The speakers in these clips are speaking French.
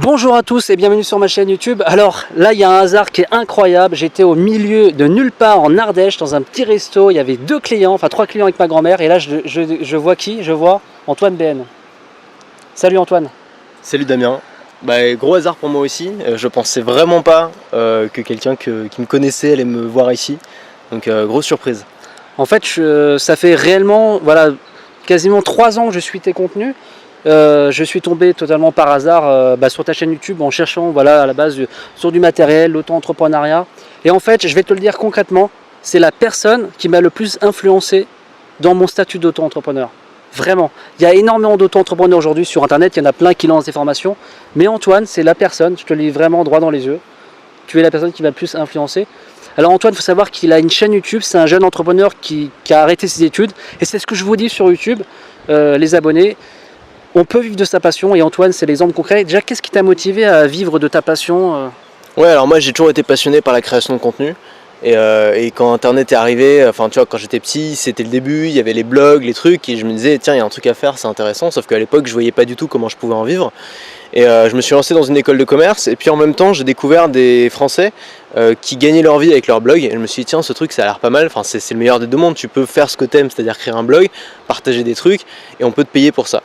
Bonjour à tous et bienvenue sur ma chaîne YouTube. Alors là il y a un hasard qui est incroyable. J'étais au milieu de nulle part en Ardèche dans un petit resto. Il y avait 2 clients, enfin 3 clients avec ma grand-mère. Et là je vois qui? Je vois Antoine BM. Salut Antoine. Salut Damien. Gros hasard pour moi aussi. Je pensais vraiment pas que quelqu'un qui me connaissait allait me voir ici. Donc grosse surprise. En fait ça fait réellement quasiment 3 ans que je suis tes contenus. Je suis tombé totalement par hasard sur ta chaîne YouTube en cherchant à la base sur du matériel, l'auto-entrepreneuriat. Et en fait, je vais te le dire concrètement, c'est la personne qui m'a le plus influencé dans mon statut d'auto-entrepreneur. Vraiment. Il y a énormément d'auto-entrepreneurs aujourd'hui sur Internet, il y en a plein qui lancent des formations. Mais Antoine, c'est la personne, je te le dis vraiment droit dans les yeux, tu es la personne qui m'a le plus influencé. Alors Antoine, il faut savoir qu'il a une chaîne YouTube, c'est un jeune entrepreneur qui a arrêté ses études. Et c'est ce que je vous dis sur YouTube, les abonnés. On peut vivre de sa passion et Antoine, c'est l'exemple concret. Déjà, qu'est-ce qui t'a motivé à vivre de ta passion? Ouais, alors moi j'ai toujours été passionné par la création de contenu. Et quand Internet est arrivé, enfin tu vois, quand j'étais petit, c'était le début, il y avait les blogs, les trucs, et je me disais tiens, il y a un truc à faire, c'est intéressant, sauf qu'à l'époque je voyais pas du tout comment je pouvais en vivre. Et je me suis lancé dans une école de commerce, et puis en même temps j'ai découvert des Français qui gagnaient leur vie avec leur blog, et je me suis dit tiens, ce truc ça a l'air pas mal, enfin c'est le meilleur des deux mondes, tu peux faire ce que t'aimes, c'est-à-dire créer un blog, partager des trucs, et on peut te payer pour ça.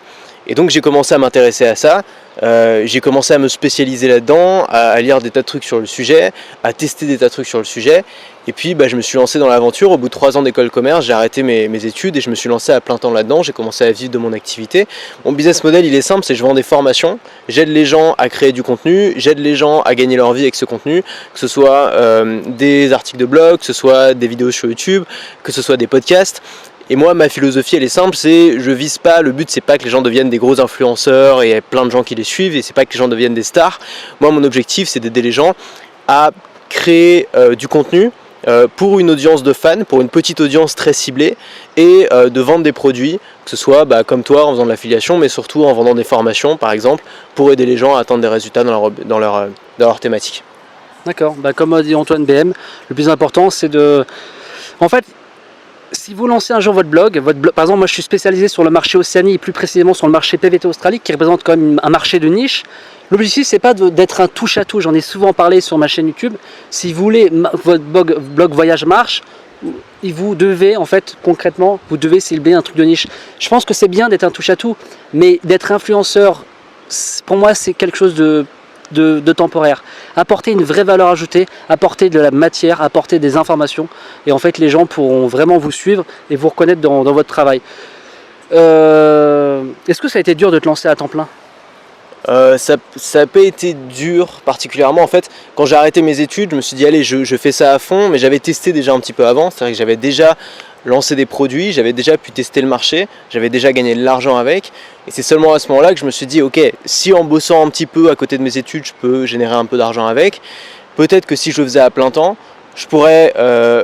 Et donc j'ai commencé à m'intéresser à ça, j'ai commencé à me spécialiser là-dedans, à lire des tas de trucs sur le sujet, à tester des tas de trucs sur le sujet. Et puis je me suis lancé dans l'aventure. Au bout de 3 ans d'école de commerce, j'ai arrêté mes études et je me suis lancé à plein temps là-dedans. J'ai commencé à vivre de mon activité. Mon business model il est simple, c'est que je vends des formations, j'aide les gens à créer du contenu, j'aide les gens à gagner leur vie avec ce contenu, que ce soit des articles de blog, que ce soit des vidéos sur YouTube, que ce soit des podcasts. Et moi, ma philosophie, elle est simple, c'est je vise pas, le but c'est pas que les gens deviennent des gros influenceurs et il y a plein de gens qui les suivent et c'est pas que les gens deviennent des stars. Moi, mon objectif, c'est d'aider les gens à créer du contenu pour une audience de fans, pour une petite audience très ciblée et de vendre des produits, que ce soit comme toi en faisant de l'affiliation, mais surtout en vendant des formations par exemple, pour aider les gens à atteindre des résultats dans leur thématique. D'accord, comme a dit Antoine BM, le plus important c'est de... En fait, si vous lancez un jour votre blog, par exemple moi je suis spécialisé sur le marché Océanie et plus précisément sur le marché PVT Australie qui représente quand même un marché de niche. L'objectif c'est pas d'être un touche à tout, j'en ai souvent parlé sur ma chaîne YouTube. Si vous voulez votre blog voyage marche, vous devez en fait concrètement, vous devez cibler un truc de niche. Je pense que c'est bien d'être un touche à tout, mais d'être influenceur, pour moi c'est quelque chose de temporaire. Apporter une vraie valeur ajoutée, apporter de la matière, apporter des informations et en fait les gens pourront vraiment vous suivre et vous reconnaître dans votre travail. Est-ce que ça a été dur de te lancer à temps plein? Ça n'a pas été dur particulièrement. En fait, quand j'ai arrêté mes études, je me suis dit allez, je fais ça à fond, mais j'avais testé déjà un petit peu avant, c'est-à-dire que j'avais déjà lancé des produits, j'avais déjà pu tester le marché, j'avais déjà gagné de l'argent avec, et c'est seulement à ce moment-là que je me suis dit ok, si en bossant un petit peu à côté de mes études, je peux générer un peu d'argent avec, peut-être que si je le faisais à plein temps, je pourrais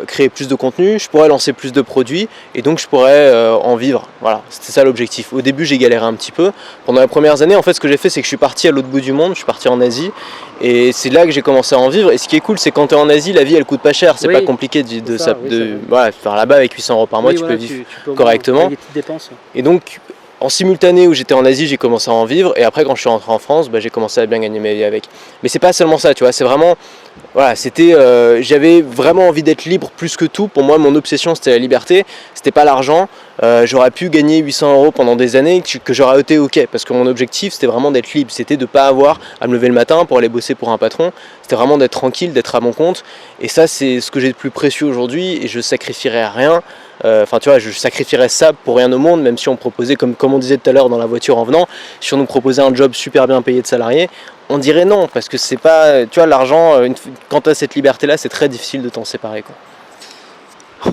créer plus de contenu, je pourrais lancer plus de produits et donc je pourrais en vivre. Voilà, c'était ça l'objectif. Au début, j'ai galéré un petit peu. Pendant les premières années, en fait, ce que j'ai fait, c'est que je suis parti à l'autre bout du monde, je suis parti en Asie et c'est là que j'ai commencé à en vivre. Et ce qui est cool, c'est quand tu es en Asie, la vie elle coûte pas cher. C'est pas compliqué de faire là-bas avec 800 € par mois, tu peux vivre correctement. Des petites dépenses. Et donc, en simultané où j'étais en Asie, j'ai commencé à en vivre et après quand je suis rentré en France, j'ai commencé à bien gagner ma vie avec. Mais c'est pas seulement ça, tu vois, c'est vraiment, j'avais vraiment envie d'être libre plus que tout. Pour moi, mon obsession c'était la liberté, c'était pas l'argent. J'aurais pu gagner 800 € pendant des années que j'aurais été ok, parce que mon objectif c'était vraiment d'être libre, c'était de pas avoir à me lever le matin pour aller bosser pour un patron, c'était vraiment d'être tranquille, d'être à mon compte. Et ça c'est ce que j'ai de plus précieux aujourd'hui et je sacrifierais rien. Enfin tu vois, je sacrifierais ça pour rien au monde, même si on proposait, comme on disait tout à l'heure dans la voiture en venant, si on nous proposait un job super bien payé de salarié, on dirait non, parce que c'est pas, tu vois, l'argent, quand tu as cette liberté là, c'est très difficile de t'en séparer quoi.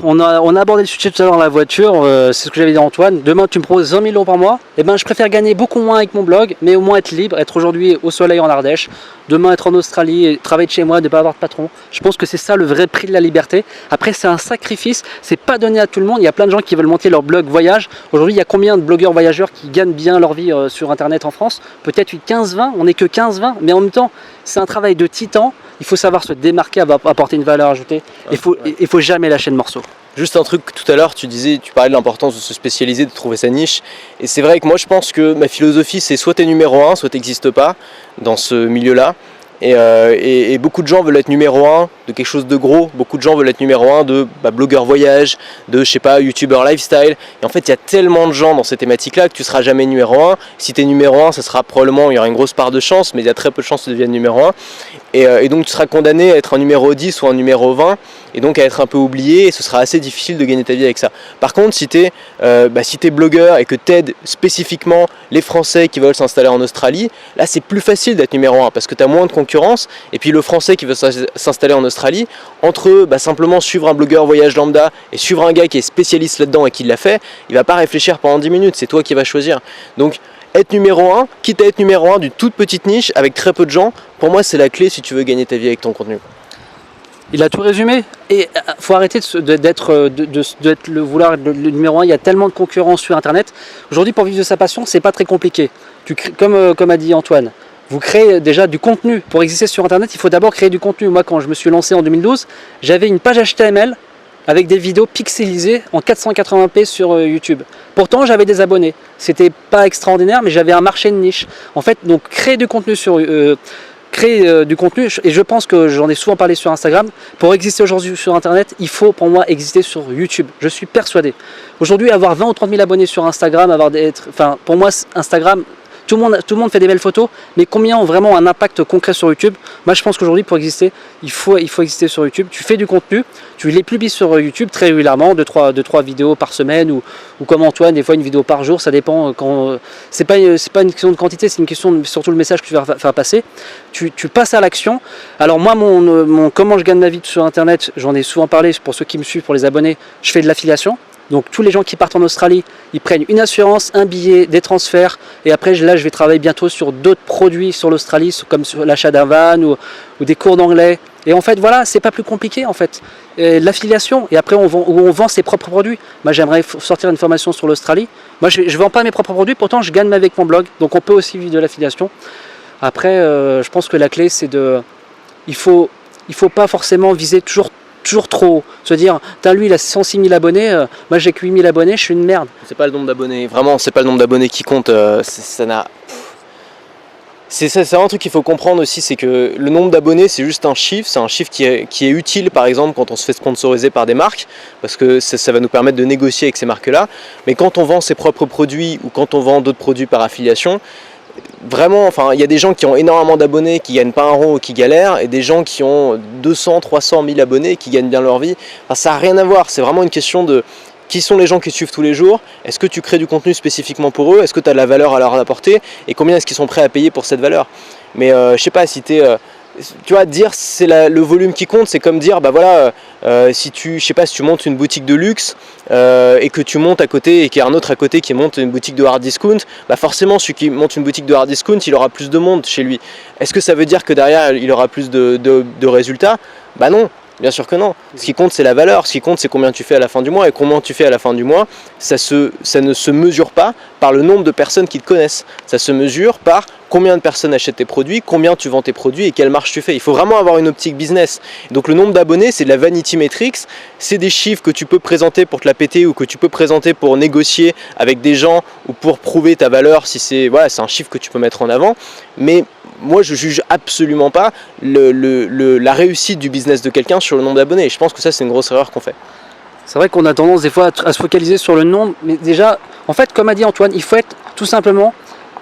On a abordé le sujet tout à l'heure dans la voiture, c'est ce que j'avais dit à Antoine. Demain tu me proposes 20 000 € par mois, et je préfère gagner beaucoup moins avec mon blog, mais au moins être libre, être aujourd'hui au soleil en Ardèche, demain être en Australie, et travailler de chez moi, ne pas avoir de patron. Je pense que c'est ça le vrai prix de la liberté. Après c'est un sacrifice, c'est pas donné à tout le monde, il y a plein de gens qui veulent monter leur blog voyage. Aujourd'hui il y a combien de blogueurs voyageurs qui gagnent bien leur vie sur internet en France? Peut-être 15-20, on n'est que 15-20, mais en même temps c'est un travail de titan. il faut savoir se démarquer, apporter une valeur ajoutée. Il faut jamais lâcher le morceau. Juste un truc, tout à l'heure, tu parlais de l'importance de se spécialiser, de trouver sa niche. Et c'est vrai que moi, je pense que ma philosophie, c'est soit t'es numéro 1, soit t'existes pas dans ce milieu-là. Et beaucoup de gens veulent être numéro 1 de quelque chose de gros. Beaucoup de gens veulent être numéro 1 de blogueur voyage, de je sais pas, youtubeur lifestyle. Et en fait, il y a tellement de gens dans ces thématiques-là que tu seras jamais numéro 1. Si tu es numéro 1, ça sera probablement, il y aura une grosse part de chance, mais il y a très peu de chances que tu deviennes numéro 1. Et donc tu seras condamné à être un numéro 10 ou un numéro 20, et donc à être un peu oublié, et ce sera assez difficile de gagner ta vie avec ça. Par contre, si tu es blogueur et que tu aides spécifiquement les Français qui veulent s'installer en Australie, là c'est plus facile d'être numéro 1 parce que tu as moins de concurrence. Et puis le Français qui veut s'installer en Australie, entre simplement suivre un blogueur voyage lambda et suivre un gars qui est spécialiste là-dedans et qui l'a fait, il va pas réfléchir pendant 10 minutes, c'est toi qui vas choisir. Donc être numéro 1, quitte à être numéro 1 d'une toute petite niche avec très peu de gens, pour moi c'est la clé si tu veux gagner ta vie avec ton contenu. Il a tout résumé. Et faut arrêter d'être le numéro 1. Il y a tellement de concurrence sur internet. Aujourd'hui, pour vivre de sa passion, c'est pas très compliqué. Comme a dit Antoine, vous créez déjà du contenu. Pour exister sur internet, il faut d'abord créer du contenu. Moi, quand je me suis lancé en 2012, j'avais une page HTML avec des vidéos pixelisées en 480p sur YouTube. Pourtant, j'avais des abonnés. C'était pas extraordinaire, mais j'avais un marché de niche. En fait, donc créer du contenu du contenu, et je pense que j'en ai souvent parlé sur Instagram, pour exister aujourd'hui sur internet, il faut pour moi exister sur YouTube. Je suis persuadé. Aujourd'hui, avoir 20 ou 30 000 abonnés sur Instagram, pour moi Instagram, tout le monde fait des belles photos, mais combien ont vraiment un impact concret sur YouTube? Moi je pense qu'aujourd'hui pour exister, il faut exister sur YouTube. Tu fais du contenu, tu les publies sur YouTube très régulièrement, 2-3 vidéos par semaine, ou comme Antoine, des fois une vidéo par jour, ça dépend. C'est pas une question de quantité, c'est une question de surtout le message que tu vas faire passer. Tu passes à l'action. Alors moi, comment je gagne ma vie sur internet, j'en ai souvent parlé pour ceux qui me suivent, pour les abonnés, je fais de l'affiliation. Donc tous les gens qui partent en Australie, ils prennent une assurance, un billet, des transferts, et après là je vais travailler bientôt sur d'autres produits sur l'Australie, comme sur l'achat d'un van ou des cours d'anglais. Et en fait voilà, c'est pas plus compliqué en fait. L'affiliation, et après on vend ses propres produits. Moi j'aimerais sortir une formation sur l'Australie. Moi je vends pas mes propres produits, pourtant je gagne avec mon blog, donc on peut aussi vivre de l'affiliation. Après je pense que la clé c'est il faut pas forcément viser toujours trop haut. Se dire, lui il a 106 000 abonnés, moi j'ai que 8 000 abonnés, je suis une merde. C'est pas le nombre d'abonnés, vraiment c'est pas le nombre d'abonnés qui compte, c'est un truc qu'il faut comprendre aussi, c'est que le nombre d'abonnés c'est juste un chiffre, c'est un chiffre qui est utile par exemple quand on se fait sponsoriser par des marques, parce que ça va nous permettre de négocier avec ces marques-là, mais quand on vend ses propres produits ou quand on vend d'autres produits par affiliation, vraiment, il y a des gens qui ont énormément d'abonnés qui gagnent pas un rond ou qui galèrent, et des gens qui ont 200, 300 000 abonnés qui gagnent bien leur vie. Ça n'a rien à voir, c'est vraiment une question de qui sont les gens qui te suivent tous les jours, est-ce que tu crées du contenu spécifiquement pour eux, est-ce que tu as de la valeur à leur apporter, et combien est-ce qu'ils sont prêts à payer pour cette valeur. Mais je sais pas, si tu es... tu vois, dire c'est le volume qui compte, c'est comme dire si tu montes une boutique de luxe et que tu montes à côté et qu'il y a un autre à côté qui monte une boutique de hard discount, forcément celui qui monte une boutique de hard discount il aura plus de monde chez lui. Est-ce que ça veut dire que derrière il aura plus de résultats? Non, bien sûr que non. Ce qui compte c'est la valeur, ce qui compte c'est combien tu fais à la fin du mois, et combien tu fais à la fin du mois, ça ne se mesure pas par le nombre de personnes qui te connaissent, ça se mesure par combien de personnes achètent tes produits, combien tu vends tes produits et quelle marge tu fais. Il faut vraiment avoir une optique business. Donc le nombre d'abonnés, c'est de la vanity metrics, c'est des chiffres que tu peux présenter pour te la péter ou que tu peux présenter pour négocier avec des gens ou pour prouver ta valeur, si c'est un chiffre que tu peux mettre en avant. Mais moi je juge absolument pas la réussite du business de quelqu'un sur le nombre d'abonnés. Et je pense que ça c'est une grosse erreur qu'on fait. C'est vrai qu'on a tendance des fois à se focaliser sur le nombre, mais déjà, en fait, comme a dit Antoine, il faut être tout simplement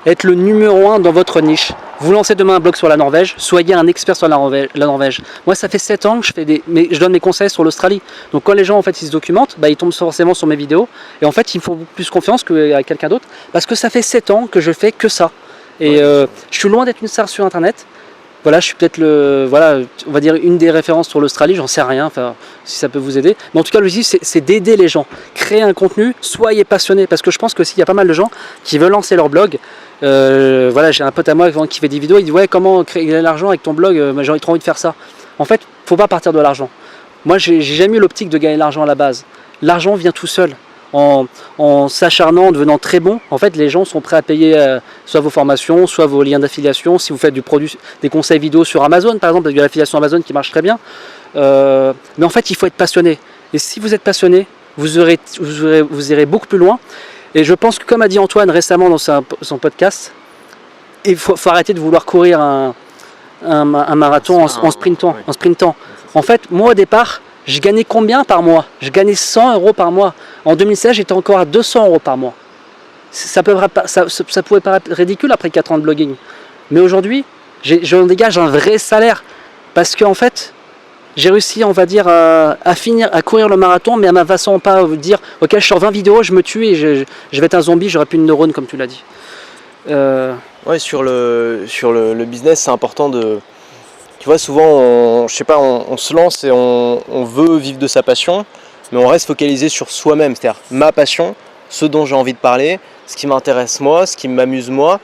être le numéro 1 dans votre niche. Vous lancez demain un blog sur la Norvège, soyez un expert sur la Norvège. Moi, ça fait 7 ans que je donne mes conseils sur l'Australie. Donc quand les gens en fait ils se documentent, ils tombent forcément sur mes vidéos, et en fait ils me font plus confiance qu'à quelqu'un d'autre, parce que ça fait 7 ans que je fais que ça. Et je suis loin d'être une star sur internet. Voilà, je suis peut-être on va dire une des références sur l'Australie, j'en sais rien, si ça peut vous aider. Mais en tout cas, l'objectif, c'est d'aider les gens. Créer un contenu, soyez passionné, parce que je pense que s'il y a pas mal de gens qui veulent lancer leur blog, j'ai un pote à moi qui fait des vidéos, il dit comment créer de l'argent avec ton blog, j'ai trop envie de faire ça. En fait, faut pas partir de l'argent. Moi, j'ai jamais eu l'optique de gagner de l'argent à la base. L'argent vient tout seul. en s'acharnant, en devenant très bon, en fait les gens sont prêts à payer soit vos formations, soit vos liens d'affiliation, si vous faites des conseils vidéo sur Amazon par exemple, il y a l'affiliation Amazon qui marche très bien. Mais en fait il faut être passionné. Et si vous êtes passionné, vous irez beaucoup plus loin. Et je pense que comme a dit Antoine récemment dans son podcast, il faut arrêter de vouloir courir un marathon en sprintant. En fait, moi au départ, je gagnais combien par mois? Je gagnais 100 € par mois. En 2016, j'étais encore à 200 € par mois. Ça pouvait paraître ridicule après 4 ans de blogging. Mais aujourd'hui, je dégage un vrai salaire. Parce qu'en fait, j'ai réussi, on va dire, à courir le marathon, mais à ma façon, pas dire, ok, je sors 20 vidéos, je me tue et je vais être un zombie, j'aurai plus de neurones, comme tu l'as dit. Ouais, sur le business, c'est important de... Tu vois, souvent, on se lance et on veut vivre de sa passion, mais on reste focalisé sur soi-même, c'est-à-dire ma passion, ce dont j'ai envie de parler, ce qui m'intéresse moi, ce qui m'amuse moi.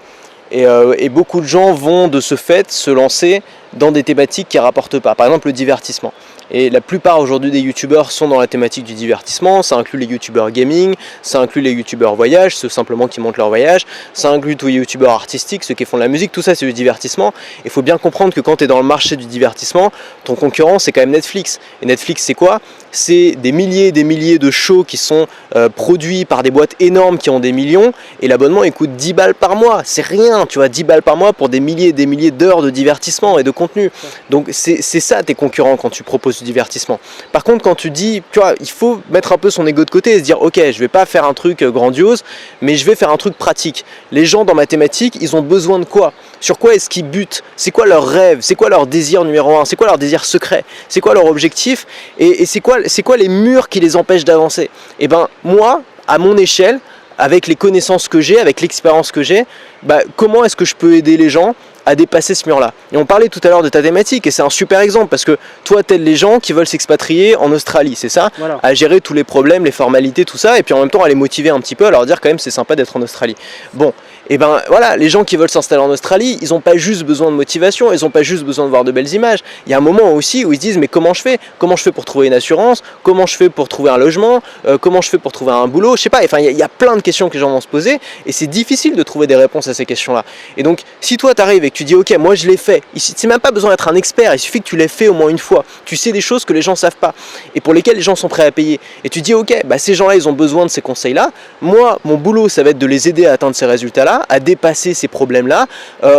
Et beaucoup de gens vont de ce fait se lancer dans des thématiques qui ne rapportent pas. Par exemple, le divertissement. Et la plupart aujourd'hui des youtubeurs sont dans la thématique du divertissement. Ça inclut les youtubeurs gaming, ça inclut les youtubeurs voyage, ceux simplement qui montent leur voyage, ça inclut tous les youtubeurs artistiques, ceux qui font de la musique, tout ça c'est du divertissement. Il faut bien comprendre que quand tu es dans le marché du divertissement, ton concurrent c'est quand même Netflix. Et Netflix c'est quoi? C'est des milliers et des milliers de shows qui sont produits par des boîtes énormes qui ont des millions, et l'abonnement il coûte 10 balles par mois. C'est rien, tu vois, 10 balles par mois pour des milliers et des milliers d'heures de divertissement et de contenu. Donc c'est ça tes concurrents quand tu proposes du divertissement. Par contre, quand tu dis, tu vois, il faut mettre un peu son ego de côté et se dire, ok, je vais pas faire un truc grandiose, mais je vais faire un truc pratique. Les gens dans ma thématique, ils ont besoin de quoi? Sur quoi est-ce qu'ils butent? C'est quoi leur rêve? C'est quoi leur désir numéro 1? C'est quoi leur désir secret? C'est quoi leur objectif? Et c'est quoi les murs qui les empêchent d'avancer? Et ben moi, à mon échelle, avec les connaissances que j'ai, avec l'expérience que j'ai, comment est-ce que je peux aider les gens à dépasser ce mur-là? Et on parlait tout à l'heure de ta thématique, et c'est un super exemple, parce que toi, t'aides les gens qui veulent s'expatrier en Australie, c'est ça? Voilà. À gérer tous les problèmes, les formalités, tout ça, et puis en même temps à les motiver un petit peu, à leur dire quand même c'est sympa d'être en Australie. Bon, et ben voilà, les gens qui veulent s'installer en Australie, ils n'ont pas juste besoin de motivation, ils n'ont pas juste besoin de voir de belles images. Il y a un moment aussi où ils se disent, mais comment je fais? Comment je fais pour trouver une assurance? Comment je fais pour trouver un logement? Comment je fais pour trouver un boulot? Je sais pas, enfin il y a plein de questions que les gens vont se poser, et c'est difficile de trouver des réponses à ces questions-là. Et donc, si toi t'arrives et que tu dis, ok, moi je l'ai fait, c'est même pas besoin d'être un expert, il suffit que tu l'aies fait au moins une fois. Tu sais des choses que les gens savent pas, et pour lesquelles les gens sont prêts à payer. Et tu dis, ok, ces gens-là, ils ont besoin de ces conseils-là. Moi, mon boulot, ça va être de les aider à atteindre ces résultats-là, à dépasser ces problèmes-là,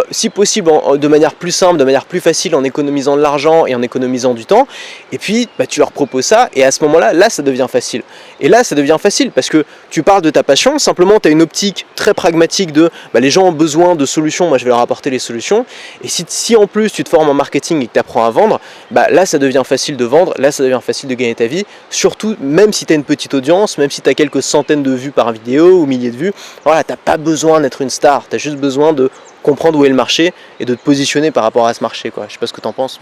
si possible de manière plus simple, de manière plus facile, en économisant de l'argent et en économisant du temps. Et puis, tu leur proposes ça, et à ce moment-là, là, ça devient facile. Et là, ça devient facile parce que tu parles de ta passion, simplement, tu as une optique très pragmatique de les gens ont besoin de solutions, moi je vais leur apporter les solutions. Et si en plus tu te formes en marketing et que tu apprends à vendre, là ça devient facile de vendre, là ça devient facile de gagner ta vie. Surtout, même si tu as une petite audience, même si tu as quelques centaines de vues par vidéo ou milliers de vues, voilà, tu n'as pas besoin d'être une star, tu as juste besoin de comprendre où est le marché et de te positionner par rapport à ce marché, quoi. Je sais pas ce que tu en penses.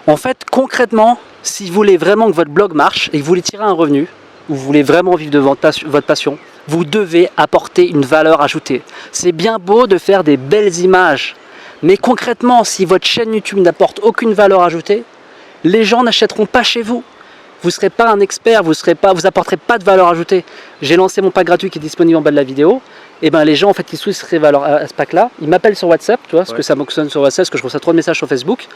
En fait, concrètement, si vous voulez vraiment que votre blog marche et que vous voulez tirer un revenu, ou vous voulez vraiment vivre de votre passion, vous devez apporter une valeur ajoutée. C'est bien beau de faire des belles images, mais concrètement, si votre chaîne YouTube n'apporte aucune valeur ajoutée, les gens n'achèteront pas chez vous. Vous ne serez pas un expert, vous apporterez pas de valeur ajoutée. J'ai lancé mon pack gratuit qui est disponible en bas de la vidéo. Et les gens en fait qui souscrivent à ce pack-là, ils m'appellent sur WhatsApp, tu vois, parce que ça fonctionne sur WhatsApp, parce que je reçois trop de messages sur Facebook,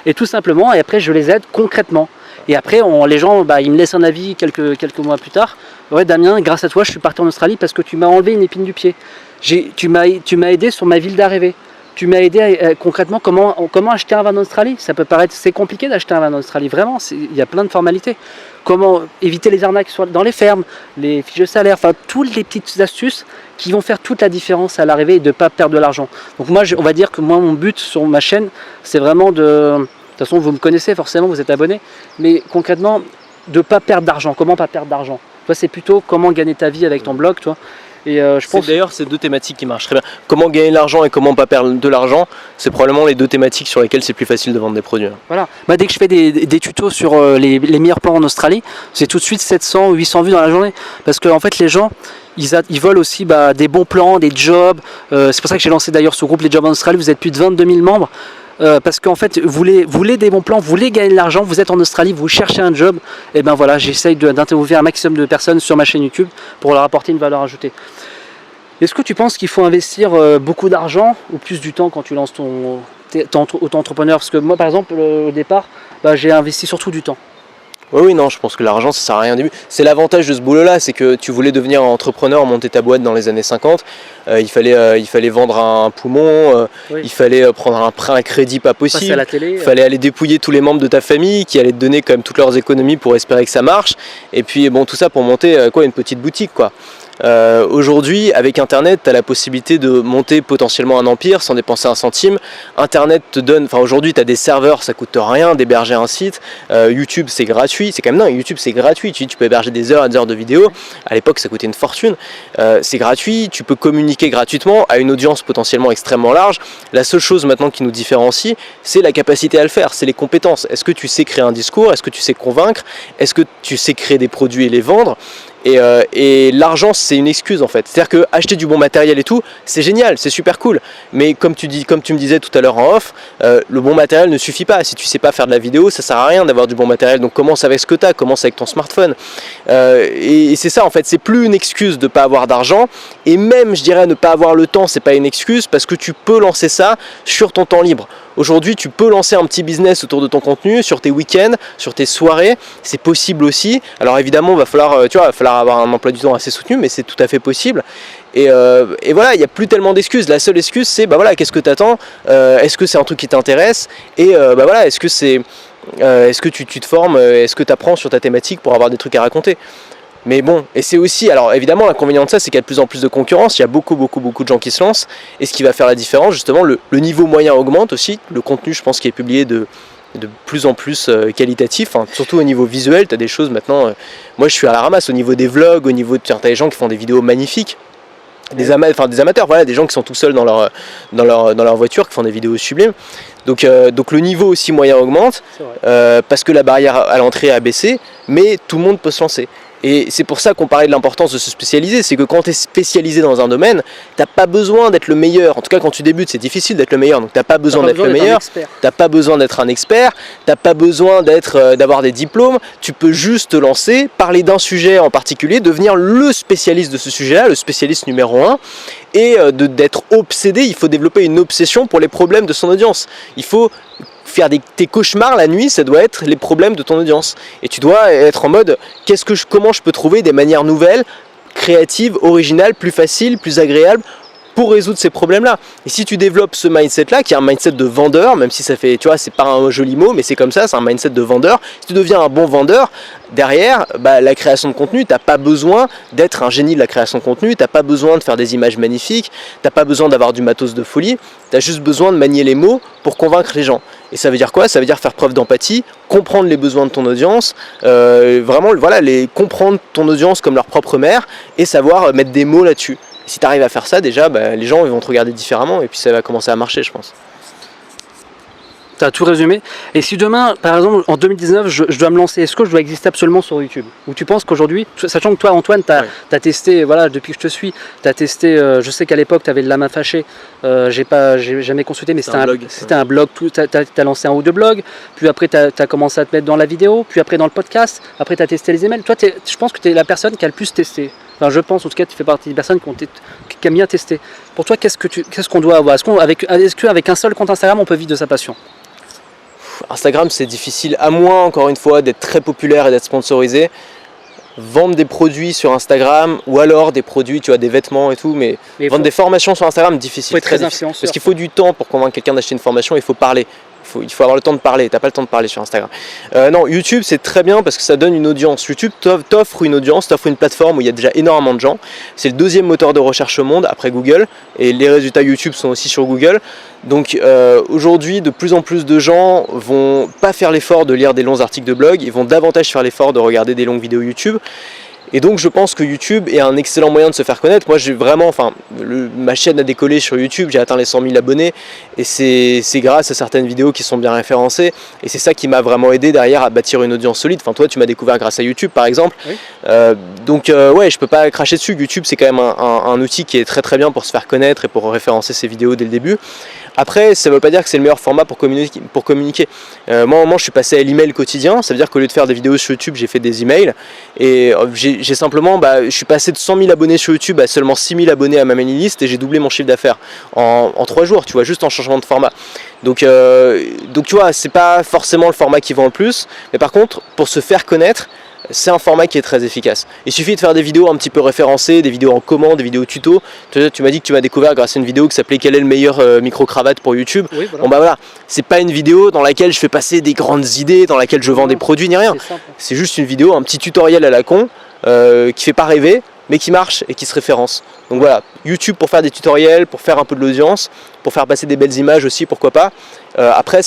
et tout simplement, et après je les aide concrètement. Et après, les gens, ils me laissent un avis quelques mois plus tard. Ouais, Damien, grâce à toi, je suis parti en Australie parce que tu m'as enlevé une épine du pied. Tu m'as aidé sur ma ville d'arrivée. Tu m'as aidé concrètement comment acheter un van en Australie. Ça peut paraître, c'est compliqué d'acheter un van en Australie, vraiment, il y a plein de formalités. Comment éviter les arnaques dans les fermes, les fiches de salaire, enfin toutes les petites astuces qui vont faire toute la différence à l'arrivée et de ne pas perdre de l'argent. Donc moi, on va dire que mon but sur ma chaîne, c'est vraiment de toute façon, vous me connaissez forcément, vous êtes abonné, mais concrètement, de ne pas perdre d'argent. Comment pas perdre d'argent? Toi, c'est plutôt comment gagner ta vie avec ton blog, toi. Et je pense d'ailleurs ces deux thématiques qui marchent très bien. Comment gagner de l'argent et comment pas perdre de l'argent, c'est probablement les deux thématiques sur lesquelles c'est plus facile de vendre des produits. Voilà. Dès que je fais des tutos sur les meilleurs plans en Australie, c'est tout de suite 700 ou 800 vues dans la journée. Parce que en fait, les gens, ils veulent aussi des bons plans, des jobs. C'est pour ça que j'ai lancé d'ailleurs ce groupe Les Jobs en Australie. Vous êtes plus de 22 000 membres. parce qu'en fait vous voulez des bons plans, vous voulez gagner de l'argent, vous êtes en Australie, vous cherchez un job, et ben voilà, j'essaye d'interviewer un maximum de personnes sur ma chaîne YouTube pour leur apporter une valeur ajoutée. Est-ce que tu penses qu'il faut investir beaucoup d'argent ou plus du temps quand tu lances ton auto-entrepreneur? Parce que moi par exemple au départ, j'ai investi surtout du temps. Oui, non, je pense que l'argent ça sert à rien au début. C'est l'avantage de ce boulot-là, c'est que tu voulais devenir entrepreneur, monter ta boîte dans les années 50, il fallait vendre un poumon, Oui. il fallait prendre un crédit pas Passer à possible, la télé. il fallait aller dépouiller tous les membres de ta famille qui allaient te donner quand même toutes leurs économies pour espérer que ça marche. Et puis bon, tout ça pour monter une petite boutique quoi. Aujourd'hui, avec Internet, tu as la possibilité de monter potentiellement un empire sans dépenser un centime. Internet te donne, aujourd'hui, tu as des serveurs, ça coûte rien d'héberger un site. YouTube, c'est gratuit. C'est quand même dingue, YouTube, c'est gratuit. Tu peux héberger des heures et des heures de vidéos. À l'époque, ça coûtait une fortune. C'est gratuit. Tu peux communiquer gratuitement à une audience potentiellement extrêmement large. La seule chose maintenant qui nous différencie, c'est la capacité à le faire, c'est les compétences. Est-ce que tu sais créer un discours? Est-ce que tu sais convaincre? Est-ce que tu sais créer des produits et les vendre? Et l'argent c'est une excuse en fait, c'est-à-dire que acheter du bon matériel et tout, c'est génial, c'est super cool, mais comme tu me disais tout à l'heure en off, le bon matériel ne suffit pas. Si tu sais pas faire de la vidéo, ça sert à rien d'avoir du bon matériel, donc commence avec ce que tu as, commence avec ton smartphone. Et c'est ça en fait, c'est plus une excuse de pas avoir d'argent, et même je dirais ne pas avoir le temps, c'est pas une excuse, parce que tu peux lancer ça sur ton temps libre. Aujourd'hui, tu peux lancer un petit business autour de ton contenu, sur tes week-ends, sur tes soirées, c'est possible aussi. Alors évidemment, il va falloir avoir un emploi du temps assez soutenu, mais c'est tout à fait possible. Et voilà, il n'y a plus tellement d'excuses. La seule excuse, c'est qu'est-ce que tu attends? Est-ce que c'est un truc qui t'intéresse? Et est-ce que tu te formes? Est-ce que tu apprends sur ta thématique pour avoir des trucs à raconter? Mais bon, et c'est aussi, alors évidemment l'inconvénient de ça, c'est qu'il y a de plus en plus de concurrence, il y a beaucoup de gens qui se lancent, et ce qui va faire la différence, justement, le niveau moyen augmente aussi, le contenu je pense qui est publié de plus en plus qualitatif, surtout au niveau visuel, tu as des choses maintenant, moi je suis à la ramasse au niveau des vlogs, au niveau de, tu as des gens qui font des vidéos magnifiques, des amateurs, voilà, des gens qui sont tout seuls dans leur voiture, qui font des vidéos sublimes. Donc le niveau aussi moyen augmente, parce que la barrière à l'entrée a baissé, mais tout le monde peut se lancer. Et c'est pour ça qu'on parlait de l'importance de se spécialiser, c'est que quand tu es spécialisé dans un domaine, t'as pas besoin d'être le meilleur. En tout cas, quand tu débutes, c'est difficile d'être le meilleur, donc t'as pas besoin d'être le meilleur, t'as pas besoin d'être un expert, t'as pas besoin d'avoir des diplômes, tu peux juste te lancer, parler d'un sujet en particulier, devenir le spécialiste de ce sujet-là, le spécialiste numéro 1, et d'être obsédé, il faut développer une obsession pour les problèmes de son audience. Il faut faire tes cauchemars la nuit, ça doit être les problèmes de ton audience. Et tu dois être en mode, comment je peux trouver des manières nouvelles, créatives, originales, plus faciles, plus agréables pour résoudre ces problèmes-là. Et si tu développes ce mindset-là, qui est un mindset de vendeur, même si ça fait, tu vois, c'est pas un joli mot, mais c'est comme ça, c'est un mindset de vendeur. Si tu deviens un bon vendeur, derrière, la création de contenu, t'as pas besoin d'être un génie de la création de contenu, t'as pas besoin de faire des images magnifiques, t'as pas besoin d'avoir du matos de folie, t'as juste besoin de manier les mots pour convaincre les gens. Et ça veut dire quoi? Ça veut dire faire preuve d'empathie, comprendre les besoins de ton audience, comprendre ton audience comme leur propre mère, et savoir mettre des mots là-dessus. Si tu arrives à faire ça, déjà, les gens vont te regarder différemment et puis ça va commencer à marcher, je pense. Tu as tout résumé. Et si demain, par exemple, en 2019, je dois me lancer, est-ce que je dois exister absolument sur YouTube? Ou tu penses qu'aujourd'hui, sachant que toi, Antoine, tu as testé, voilà, depuis que je te suis, tu as testé, je sais qu'à l'époque, tu avais le La Main Fâchée, j'ai jamais consulté, mais c'était un blog, tu as lancé un ou deux blogs, puis après, tu as commencé à te mettre dans la vidéo, puis après dans le podcast, après, tu as testé les emails. Toi, je pense que tu es la personne qui a le plus testé. Enfin, je pense, en tout cas, tu fais partie des personnes qui aiment bien tester. Pour toi, qu'est-ce qu'on doit avoir? Est-ce qu'avec un seul compte Instagram, on peut vivre de sa passion? Instagram, c'est difficile, à moins, encore une fois, d'être très populaire et d'être sponsorisé. Vendre des produits sur Instagram, ou alors des produits, tu vois, des vêtements et tout, mais vendre des formations sur Instagram, difficile, très difficile. Parce qu'il faut du temps pour convaincre quelqu'un d'acheter une formation, il faut parler. Il faut avoir le temps de parler, t'as pas le temps de parler sur Instagram. Non, YouTube c'est très bien parce que ça donne une audience. YouTube t'offre une audience, t'offre une plateforme où il y a déjà énormément de gens. C'est le deuxième moteur de recherche au monde après Google et les résultats YouTube sont aussi sur Google. Donc aujourd'hui de plus en plus de gens vont pas faire l'effort de lire des longs articles de blog, ils vont davantage faire l'effort de regarder des longues vidéos YouTube. Et donc je pense que YouTube est un excellent moyen de se faire connaître. Moi j'ai vraiment, ma chaîne a décollé sur YouTube, j'ai atteint les 100 000 abonnés et c'est grâce à certaines vidéos qui sont bien référencées et c'est ça qui m'a vraiment aidé derrière à bâtir une audience solide. Enfin toi tu m'as découvert grâce à YouTube par exemple. Oui. Ouais, je peux pas cracher dessus. YouTube c'est quand même un outil qui est très très bien pour se faire connaître et pour référencer ses vidéos dès le début. Après, ça ne veut pas dire que c'est le meilleur format pour communiquer. Moi, au moment, je suis passé à l'email quotidien. Ça veut dire qu'au lieu de faire des vidéos sur YouTube, j'ai fait des emails. Et j'ai simplement, je suis passé de 100 000 abonnés sur YouTube à seulement 6 000 abonnés à ma mailing list et j'ai doublé mon chiffre d'affaires en 3 jours, tu vois, juste en changement de format. Donc tu vois, c'est pas forcément le format qui vend le plus. Mais par contre, pour se faire connaître, c'est un format qui est très efficace. Il suffit de faire des vidéos un petit peu référencées, des vidéos en commande, des vidéos tuto. Tu m'as dit que tu m'as découvert grâce à une vidéo qui s'appelait quel est le meilleur micro-cravate pour YouTube. Oui, voilà. Bon voilà, c'est pas une vidéo dans laquelle je fais passer des grandes idées, dans laquelle je vends des produits ni rien. C'est juste une vidéo, un petit tutoriel à la con qui fait pas rêver, mais qui marche et qui se référence. Donc voilà, YouTube pour faire des tutoriels, pour faire un peu de l'audience, pour faire passer des belles images aussi, pourquoi pas. Après,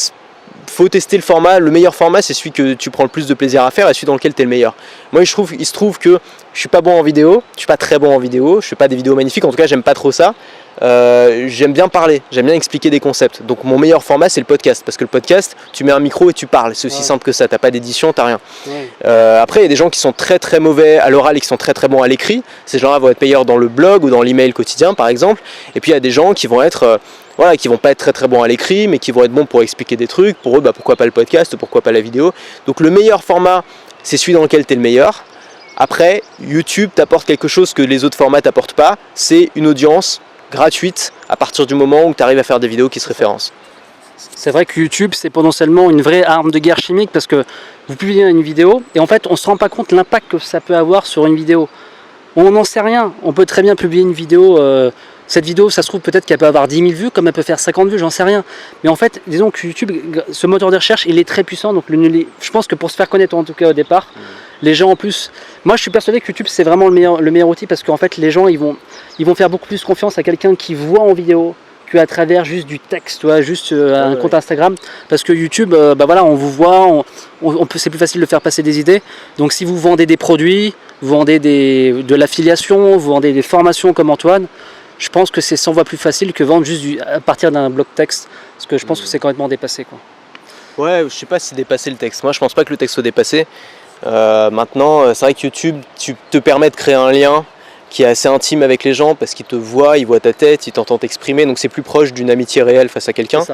faut tester le format. Le meilleur format, c'est celui que tu prends le plus de plaisir à faire et celui dans lequel tu es le meilleur. Moi, il se trouve que je suis pas bon en vidéo, je suis pas très bon en vidéo, je fais pas des vidéos magnifiques, en tout cas, j'aime pas trop ça. J'aime bien parler, j'aime bien expliquer des concepts. Donc mon meilleur format, c'est le podcast, parce que le podcast, tu mets un micro et tu parles, c'est aussi simple que ça, t'as pas d'édition, t'as rien. Après, il y a des gens qui sont très très mauvais à l'oral et qui sont très très bons à l'écrit. Ces gens-là vont être meilleurs dans le blog ou dans l'email quotidien, par exemple. Et puis il y a des gens qui vont être qui vont pas être très très bons à l'écrit, mais qui vont être bons pour expliquer des trucs. Pour eux, pourquoi pas le podcast, pourquoi pas la vidéo. Donc le meilleur format, c'est celui dans lequel tu es le meilleur. Après, YouTube t'apporte quelque chose que les autres formats t'apportent pas, c'est une audience gratuite à partir du moment où tu arrives à faire des vidéos qui se référencent. C'est vrai que YouTube, c'est potentiellement une vraie arme de guerre chimique parce que vous publiez une vidéo et en fait, on ne se rend pas compte de l'impact que ça peut avoir sur une vidéo. On n'en sait rien. On peut très bien publier une vidéo. Cette vidéo, ça se trouve peut-être qu'elle peut avoir 10 000 vues, comme elle peut faire 50 vues, j'en sais rien. Mais en fait, disons que YouTube, ce moteur de recherche, il est très puissant. Donc je pense que pour se faire connaître, en tout cas au départ, les gens en plus... Moi, je suis persuadé que YouTube, c'est vraiment le meilleur outil parce qu'en fait, les gens, ils vont faire beaucoup plus confiance à quelqu'un qui voit en vidéo qu'à travers juste du texte, tu vois, juste un compte Instagram. Parce que YouTube, on vous voit, c'est plus facile de faire passer des idées. Donc si vous vendez des produits, vous vendez de l'affiliation, vous vendez des formations comme Antoine, je pense que c'est 100 fois plus facile que vendre juste à partir d'un bloc texte. Parce que je pense que c'est complètement dépassé, quoi. Ouais, je sais pas si dépasser le texte. Moi, je pense pas que le texte soit dépassé. Maintenant, c'est vrai que YouTube te permet de créer un lien qui est assez intime avec les gens parce qu'ils te voient, ils voient ta tête, ils t'entendent t'exprimer. Donc c'est plus proche d'une amitié réelle face à quelqu'un.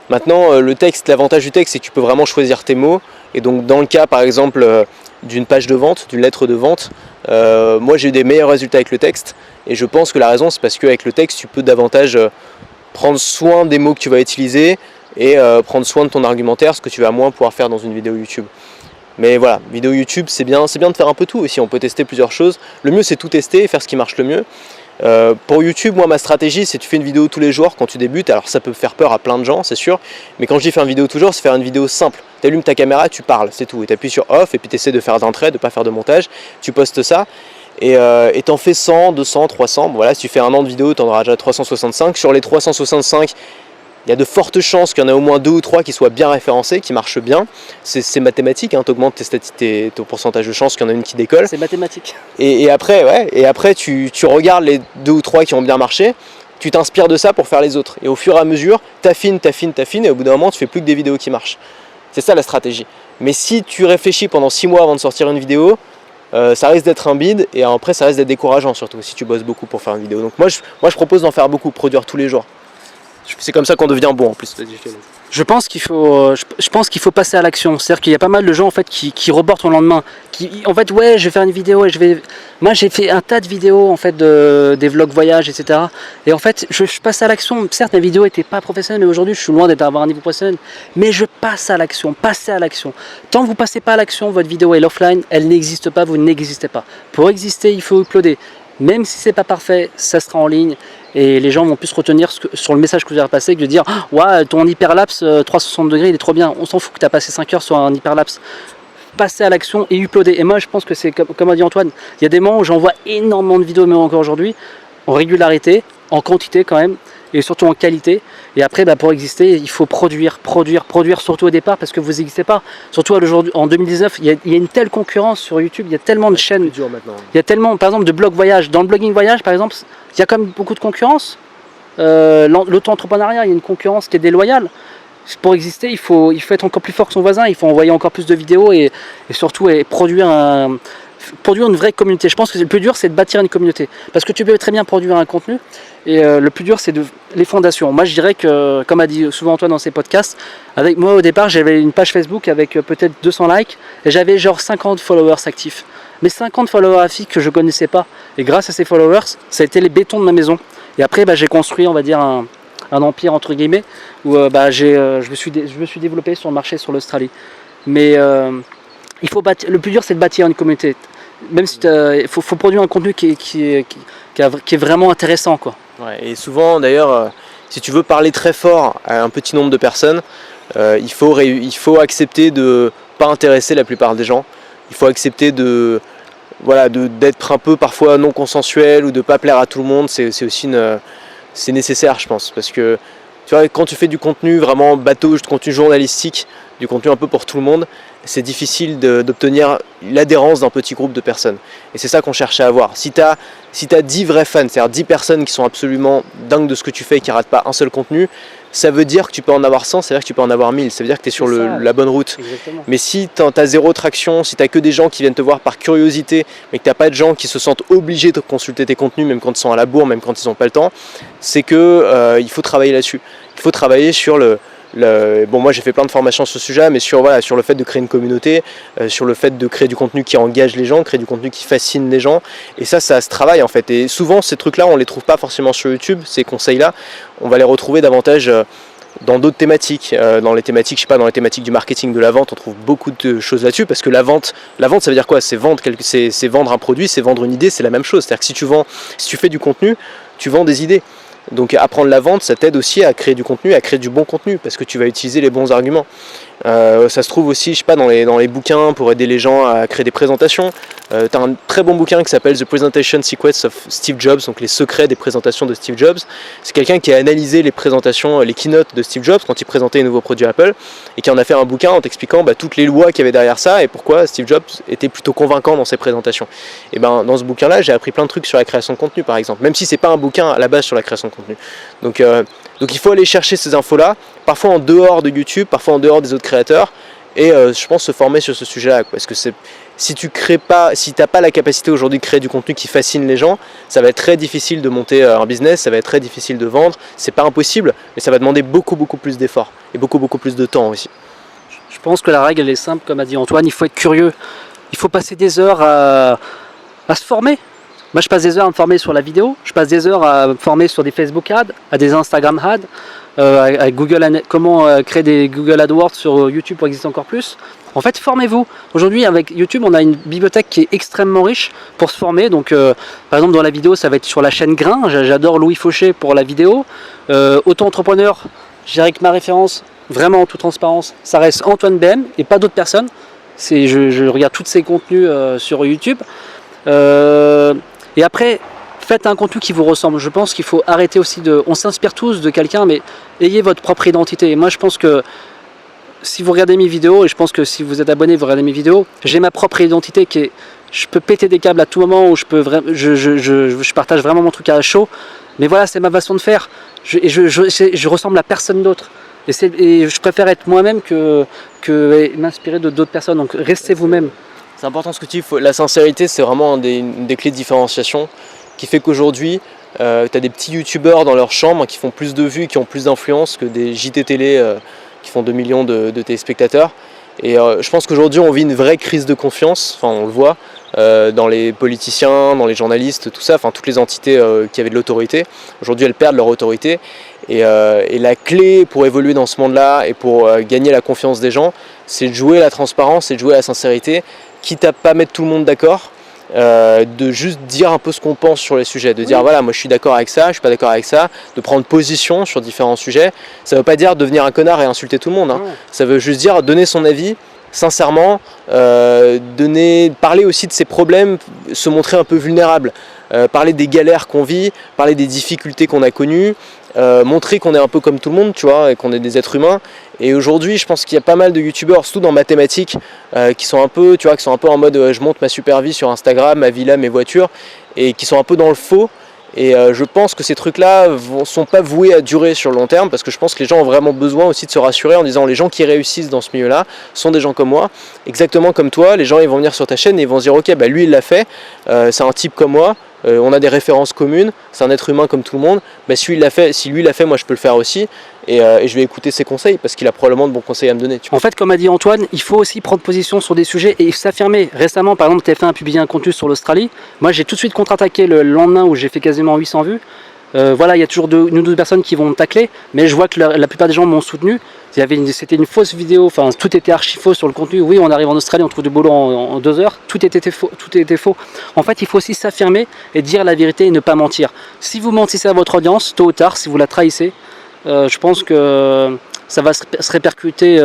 Maintenant, le texte, l'avantage du texte, c'est que tu peux vraiment choisir tes mots. Et donc dans le cas, par exemple, d'une page de vente, d'une lettre de vente, moi j'ai eu des meilleurs résultats avec le texte. Et je pense que la raison, c'est parce qu'avec le texte, tu peux davantage prendre soin des mots que tu vas utiliser et prendre soin de ton argumentaire, ce que tu vas moins pouvoir faire dans une vidéo YouTube. Mais voilà, vidéo YouTube, c'est bien de faire un peu tout aussi, on peut tester plusieurs choses. Le mieux, c'est tout tester et faire ce qui marche le mieux. Pour YouTube, moi, ma stratégie, c'est tu fais une vidéo tous les jours quand tu débutes. Alors ça peut faire peur à plein de gens, c'est sûr. Mais quand je dis faire une vidéo tous les jours, c'est faire une vidéo simple. Tu allumes ta caméra, tu parles, c'est tout. Et tu appuies sur off et puis tu essaies de faire d'un trait, de ne pas faire de montage. Tu postes ça. Et t'en fais 100, 200, 300. Bon, voilà, si tu fais un an de vidéo, tu en auras déjà 365. Sur les 365, il y a de fortes chances qu'il y en a au moins 2 ou 3 qui soient bien référencés, qui marchent bien. C'est mathématique, hein, tu augmentes ton pourcentage de chances qu'il y en a une qui décolle. C'est mathématique. Et après tu regardes les 2 ou 3 qui ont bien marché, tu t'inspires de ça pour faire les autres. Et au fur et à mesure, t'affines, et au bout d'un moment, tu fais plus que des vidéos qui marchent. C'est ça la stratégie. Mais si tu réfléchis pendant 6 mois avant de sortir une vidéo, ça risque d'être un bide et après ça risque d'être décourageant, surtout si tu bosses beaucoup pour faire une vidéo. Donc moi je propose d'en faire beaucoup, produire tous les jours. C'est comme ça qu'on devient bon en plus. Je pense qu'il faut passer à l'action. C'est-à-dire qu'il y a pas mal de gens en fait qui reportent au lendemain. En fait, ouais, je vais faire une vidéo et moi, j'ai fait un tas de vidéos en fait des vlogs voyages, etc. Et en fait, je passe à l'action. Certes, ma vidéo n'était pas professionnelle, mais aujourd'hui, je suis loin d'être à avoir un niveau professionnel. Mais je passe à l'action. Passez à l'action. Tant que vous passez pas à l'action, votre vidéo est offline, elle n'existe pas, vous n'existez pas. Pour exister, il faut uploader. Même si c'est pas parfait, ça sera en ligne et les gens vont plus se retenir sur le message que vous avez passé que de dire « Ouais, ton hyperlapse 360 degrés, il est trop bien. » On s'en fout que tu as passé 5 heures sur un hyperlapse. Passer à l'action et uploader. Et moi, je pense que c'est comme a dit Antoine, il y a des moments où j'envoie énormément de vidéos, même encore aujourd'hui, en régularité, en quantité quand même, et surtout en qualité. Et après, pour exister, il faut produire, surtout au départ, parce que vous n'existez pas. Surtout aujourd'hui, en 2019, il y a une telle concurrence sur YouTube, il y a tellement de chaînes. C'est dur maintenant. Il y a tellement, par exemple, de blogs voyage. Dans le blogging voyage, par exemple, il y a quand même beaucoup de concurrence. L'auto-entrepreneuriat, il y a une concurrence qui est déloyale. Pour exister, il faut être encore plus fort que son voisin, il faut envoyer encore plus de vidéos et surtout produire produire une vraie communauté. Je pense que le plus dur, c'est de bâtir une communauté. Parce que tu peux très bien produire un contenu, et le plus dur, c'est les fondations. Moi, je dirais que, comme a dit souvent Antoine dans ses podcasts, avec moi au départ, j'avais une page Facebook avec peut-être 200 likes, et j'avais genre 50 followers actifs. Mais 50 followers actifs que je ne connaissais pas. Et grâce à ces followers, ça a été les bétons de ma maison. Et après, j'ai construit, on va dire, un empire entre guillemets, où je me suis développé sur le marché sur l'Australie. Mais le plus dur, c'est de bâtir une communauté. Même si il faut produire un contenu qui est vraiment intéressant, quoi. Ouais, et souvent d'ailleurs, si tu veux parler très fort à un petit nombre de personnes, il faut accepter de pas intéresser la plupart des gens. Il faut accepter d'être un peu parfois non consensuel ou de pas plaire à tout le monde. C'est aussi c'est nécessaire, je pense, parce que tu vois, quand tu fais du contenu vraiment bateau, du contenu journalistique, du contenu un peu pour tout le monde, c'est difficile d'obtenir l'adhérence d'un petit groupe de personnes. Et c'est ça qu'on cherche à avoir. Si tu as 10 vrais fans, c'est-à-dire 10 personnes qui sont absolument dingues de ce que tu fais et qui ne ratent pas un seul contenu, ça veut dire que tu peux en avoir 100, ça veut dire que tu peux en avoir 1000, ça veut dire que tu es sur la bonne route. Exactement. Mais si tu as zéro traction, si tu n'as que des gens qui viennent te voir par curiosité, mais que tu n'as pas de gens qui se sentent obligés de consulter tes contenus, même quand ils sont à la bourre, même quand ils n'ont pas le temps, c'est que il faut travailler là-dessus. Il faut travailler sur bon, moi j'ai fait plein de formations sur ce sujet, mais sur le fait de créer une communauté, sur le fait de créer du contenu qui engage les gens, créer du contenu qui fascine les gens, et ça se travaille en fait. Et souvent ces trucs-là, on les trouve pas forcément sur YouTube, ces conseils-là, on va les retrouver davantage dans d'autres thématiques, dans les thématiques du marketing, de la vente, on trouve beaucoup de choses là-dessus, parce que la vente, ça veut dire quoi? C'est vendre un produit, c'est vendre une idée, c'est la même chose. C'est-à-dire que si tu fais du contenu, tu vends des idées. Donc apprendre la vente, ça t'aide aussi à créer du contenu, à créer du bon contenu, parce que tu vas utiliser les bons arguments. Ça se trouve aussi, dans les bouquins pour aider les gens à créer des présentations. Tu as un très bon bouquin qui s'appelle The Presentation Secrets of Steve Jobs, donc les secrets des présentations de Steve Jobs. C'est quelqu'un qui a analysé les présentations, les keynotes de Steve Jobs quand il présentait les nouveaux produits Apple, et qui en a fait un bouquin en t'expliquant toutes les lois qu'il y avait derrière ça et pourquoi Steve Jobs était plutôt convaincant dans ses présentations. Et dans ce bouquin-là, j'ai appris plein de trucs sur la création de contenu, par exemple, même si c'est pas un bouquin à la base sur la création de contenu. Donc il faut aller chercher ces infos-là, parfois en dehors de YouTube, parfois en dehors des autres créateurs, et je pense se former sur ce sujet-là, parce que si tu n'as pas la capacité aujourd'hui de créer du contenu qui fascine les gens, ça va être très difficile de monter un business, ça va être très difficile de vendre. C'est pas impossible, mais ça va demander beaucoup plus d'efforts et beaucoup plus de temps aussi. Je pense que la règle elle est simple, comme a dit Antoine, il faut être curieux, il faut passer des heures à se former. Moi je passe des heures à me former sur la vidéo, je passe des heures à me former sur des Facebook ads, à des Instagram ads, à Google, comment créer des Google AdWords sur YouTube pour exister encore plus. En fait, formez-vous. Aujourd'hui, avec YouTube, on a une bibliothèque qui est extrêmement riche pour se former. Donc, par exemple, dans la vidéo, ça va être sur la chaîne Grain. J'adore Louis Fauché pour la vidéo. Auto-entrepreneur, je dirais que ma référence, vraiment en toute transparence, ça reste Antoine BM et pas d'autres personnes. Je regarde tous ces contenus sur YouTube. Et après, faites un contenu qui vous ressemble. Je pense qu'il faut arrêter aussi on s'inspire tous de quelqu'un, mais ayez votre propre identité. Et moi, je pense que si vous regardez mes vidéos, et je pense que si vous êtes abonné, vous regardez mes vidéos, j'ai ma propre identité je peux péter des câbles à tout moment, où je partage vraiment mon truc à chaud. Mais voilà, c'est ma façon de faire. Je ressemble à personne d'autre. Et je préfère être moi-même que m'inspirer d'autres personnes. Donc restez vous-même. C'est important ce que tu dis. La sincérité, c'est vraiment une des clés de différenciation qui fait qu'aujourd'hui, tu as des petits youtubeurs dans leur chambre qui font plus de vues, qui ont plus d'influence que des JT télé qui font 2 millions de téléspectateurs. Et je pense qu'aujourd'hui, on vit une vraie crise de confiance, enfin on le voit, dans les politiciens, dans les journalistes, tout ça, enfin toutes les entités qui avaient de l'autorité. Aujourd'hui, elles perdent leur autorité. Et la clé pour évoluer dans ce monde-là et pour gagner la confiance des gens, c'est de jouer la transparence, c'est de jouer la sincérité, quitte à pas mettre tout le monde d'accord. De juste dire un peu ce qu'on pense sur les sujets, de dire voilà, moi je suis d'accord avec ça, je suis pas d'accord avec ça, de prendre position sur différents sujets. Ça veut pas dire devenir un connard et insulter tout le monde, hein. Ça veut juste dire donner son avis sincèrement, parler aussi de ses problèmes, se montrer un peu vulnérable, parler des galères qu'on vit, parler des difficultés qu'on a connues, montrer qu'on est un peu comme tout le monde, tu vois, et qu'on est des êtres humains. Et aujourd'hui, je pense qu'il y a pas mal de youtubeurs, surtout dans mathématiques, qui sont un peu, en mode je monte ma super vie sur Instagram, ma villa, mes voitures, et qui sont un peu dans le faux. Et je pense que ces trucs-là ne sont pas voués à durer sur le long terme, parce que je pense que les gens ont vraiment besoin aussi de se rassurer en disant les gens qui réussissent dans ce milieu-là sont des gens comme moi, exactement comme toi. Les gens ils vont venir sur ta chaîne et ils vont se dire ok, bah lui il l'a fait, c'est un type comme moi, on a des références communes, c'est un être humain comme tout le monde, bah, si lui il l'a fait, moi je peux le faire aussi. Et je vais écouter ses conseils parce qu'il a probablement de bons conseils à me donner. En fait, comme a dit Antoine, il faut aussi prendre position sur des sujets et s'affirmer. Récemment, par exemple, TF1 a publié un contenu sur l'Australie. Moi, j'ai tout de suite contre-attaqué le lendemain où j'ai fait quasiment 800 vues. Voilà, il y a toujours une ou deux personnes qui vont me tacler, mais je vois que la plupart des gens m'ont soutenu. C'était une fausse vidéo, enfin tout était archi faux sur le contenu. Oui, on arrive en Australie, on trouve du boulot en 2 heures. Tout était faux. En fait, il faut aussi s'affirmer et dire la vérité et ne pas mentir. Si vous mentissez à votre audience, tôt ou tard, si vous la trahissez, je pense que ça va se répercuter,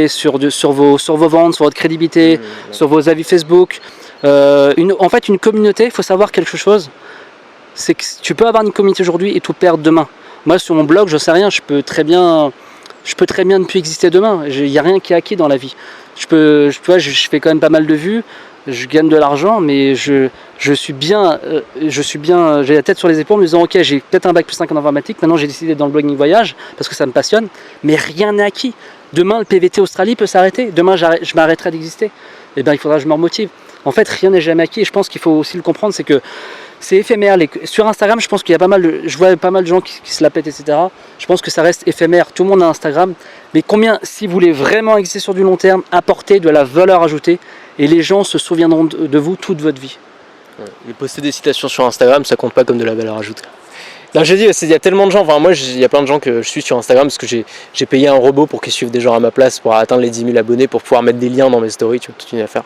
sur vos ventes, sur votre crédibilité, sur vos avis Facebook. En fait, une communauté, il faut savoir quelque chose, c'est que tu peux avoir une communauté aujourd'hui et tout perdre demain. Moi, sur mon blog, je sais rien, je peux très bien ne plus exister demain. Il n'y a rien qui est acquis dans la vie. Tu vois, je fais quand même pas mal de vues, je gagne de l'argent, mais j'ai la tête sur les épaules en me disant ok, j'ai peut-être un bac plus 5 en informatique, maintenant j'ai décidé d'être dans le blogging voyage parce que ça me passionne, mais rien n'est acquis. Demain le PVT Australie peut s'arrêter, demain je m'arrêterai d'exister, et bien il faudra que je me remotive. En fait, rien n'est jamais acquis et je pense qu'il faut aussi le comprendre, c'est que c'est éphémère. Sur Instagram, je pense qu'il y a je vois pas mal de gens qui se la pètent, etc. Je pense que ça reste éphémère. Tout le monde a Instagram. Mais combien, si vous voulez vraiment exister sur du long terme, apporter de la valeur ajoutée et les gens se souviendront de vous toute votre vie. Ouais. Poster des citations sur Instagram, ça compte pas comme de la valeur ajoutée. Non, j'ai dit, il y a tellement de gens, enfin moi il y a plein de gens que je suis sur Instagram parce que j'ai payé un robot pour qu'ils suivent des gens à ma place pour atteindre les 10 000 abonnés, pour pouvoir mettre des liens dans mes stories, tu vois, toute une affaire.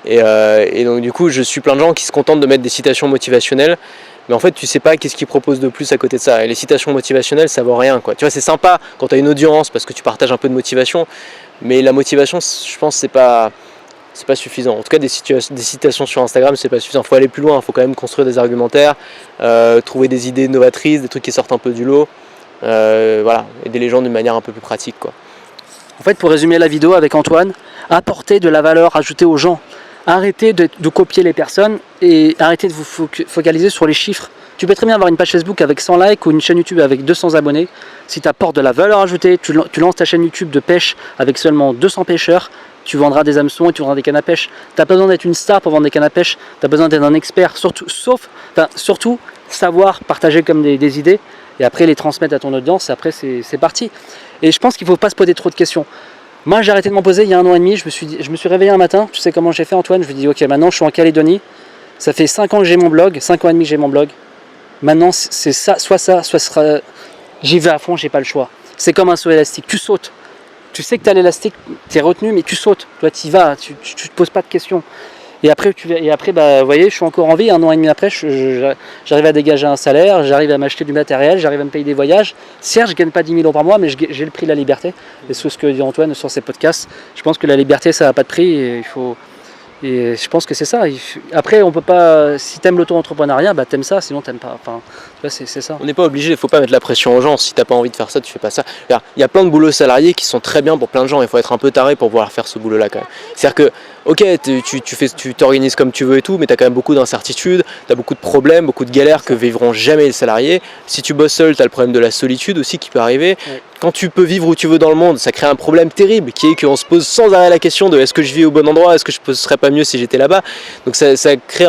Et donc du coup je suis plein de gens qui se contentent de mettre des citations motivationnelles, mais en fait tu sais pas qu'est-ce qu'ils proposent de plus à côté de ça. Et les citations motivationnelles ça vaut rien quoi. Tu vois, c'est sympa quand tu as une audience parce que tu partages un peu de motivation, mais la motivation je pense c'est pas suffisant. En tout cas des citations sur Instagram c'est pas suffisant, faut aller plus loin, faut quand même construire des argumentaires, trouver des idées novatrices, des trucs qui sortent un peu du lot, voilà, aider les gens d'une manière un peu plus pratique quoi. En fait, pour résumer la vidéo avec Antoine, apporter de la valeur ajoutée aux gens. Arrêtez de copier les personnes et arrêtez de vous focaliser sur les chiffres. Tu peux très bien avoir une page Facebook avec 100 likes ou une chaîne YouTube avec 200 abonnés. Si tu apportes de la valeur ajoutée, tu lances ta chaîne YouTube de pêche avec seulement 200 pêcheurs, tu vendras des hameçons et tu vendras des cannes à pêche. Tu n'as pas besoin d'être une star pour vendre des cannes à pêche, tu as besoin d'être un expert, surtout savoir partager comme des idées et après les transmettre à ton audience et après c'est parti. Et je pense qu'il ne faut pas se poser trop de questions. Moi j'ai arrêté de m'en poser il y a 1 an et demi, je me suis réveillé un matin, tu sais comment j'ai fait Antoine, je me dis ok maintenant je suis en Calédonie, ça fait 5 ans que j'ai mon blog, 5 ans et demi que j'ai mon blog, maintenant c'est ça, soit ce sera, j'y vais à fond, j'ai pas le choix. C'est comme un saut élastique, tu sautes, tu sais que tu as l'élastique, tu es retenu mais tu sautes, toi tu y vas, tu te poses pas de questions. Et après, bah, vous voyez, je suis encore en vie, 1 an et demi après, j'arrive à dégager un salaire, j'arrive à m'acheter du matériel, j'arrive à me payer des voyages. Certes, je ne gagne pas 10 000 € par mois, mais j'ai le prix de la liberté. Et c'est ce que dit Antoine sur ses podcasts. Je pense que la liberté, ça n'a pas de prix. Et je pense que c'est ça. Après, on peut pas. Si t'aimes l'auto-entrepreneuriat, bah t'aimes ça, sinon t'aimes pas. Enfin, tu vois, c'est ça. On n'est pas obligé, il faut pas mettre la pression aux gens. Si t'as pas envie de faire ça, tu fais pas ça. Il y a plein de boulots salariés qui sont très bien pour plein de gens. Il faut être un peu taré pour pouvoir faire ce boulot-là quand même. C'est-à-dire que, ok, tu t'organises comme tu veux et tout, mais t'as quand même beaucoup d'incertitudes, t'as beaucoup de problèmes, beaucoup de galères que vivront jamais les salariés. Si tu bosses seul, t'as le problème de la solitude aussi qui peut arriver. Ouais. Quand tu peux vivre où tu veux dans le monde, ça crée un problème terrible qui est qu'on se pose sans arrêt la question de est-ce que je vis au bon endroit, est-ce que je ne serais pas mieux si j'étais là-bas. Donc ça crée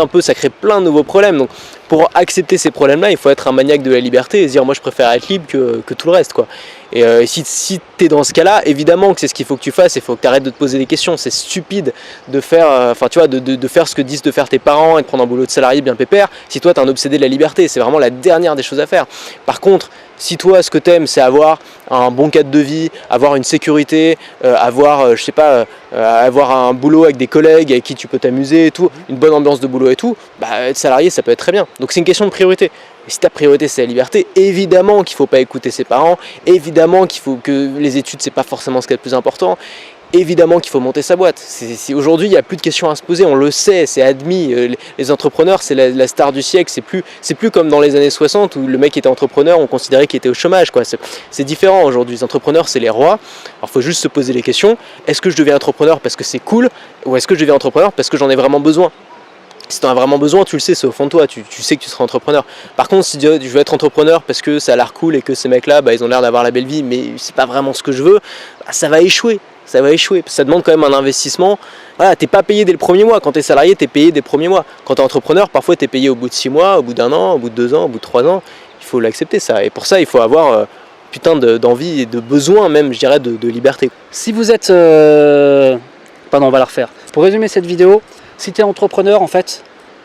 plein de nouveaux problèmes. Donc pour accepter ces problèmes-là, il faut être un maniaque de la liberté et se dire moi je préfère être libre que tout le reste quoi. Et si tu es dans ce cas-là, évidemment que c'est ce qu'il faut que tu fasses, il faut que tu arrêtes de te poser des questions. C'est stupide de faire, de faire ce que disent de faire tes parents et de prendre un boulot de salarié bien pépère si toi tu es un obsédé de la liberté. C'est vraiment la dernière des choses à faire. Par contre, si toi ce que tu aimes c'est avoir un bon cadre de vie, avoir une sécurité, avoir un boulot avec des collègues avec qui tu peux t'amuser et tout, une bonne ambiance de boulot et tout, bah être salarié ça peut être très bien. Donc c'est une question de priorité. Et si ta priorité c'est la liberté, évidemment qu'il ne faut pas écouter ses parents, évidemment qu'il faut que les études c'est pas forcément ce qui est le plus important. Évidemment qu'il faut monter sa boîte. Aujourd'hui, il n'y a plus de questions à se poser, on le sait, c'est admis. Les entrepreneurs, c'est la star du siècle. C'est plus comme dans les années 60 où le mec était entrepreneur, on considérait qu'il était au chômage. C'est différent aujourd'hui. Les entrepreneurs, c'est les rois. Alors, il faut juste se poser les questions. Est-ce que je deviens entrepreneur parce que c'est cool ou est-ce que je deviens entrepreneur parce que j'en ai vraiment besoin ? Si tu en as vraiment besoin, tu le sais, c'est au fond de toi, tu sais que tu seras entrepreneur. Par contre, si tu dis, je veux être entrepreneur parce que ça a l'air cool et que ces mecs-là, ils ont l'air d'avoir la belle vie, mais c'est pas vraiment ce que je veux, ça va échouer. Ça va échouer. Ça demande quand même un investissement. Voilà, t'es pas payé dès le premier mois. Quand t'es salarié, t'es payé dès le premier mois. Quand t'es entrepreneur, parfois t'es payé au bout de 6 mois, au bout d'1 an, au bout de 2 ans, au bout de 3 ans. Il faut l'accepter ça. Et pour ça, il faut avoir putain d'envie et de besoin même, je dirais, de liberté. Si vous êtes... Pardon, on va la refaire. Pour résumer cette vidéo, si tu es entrepreneur, en fait,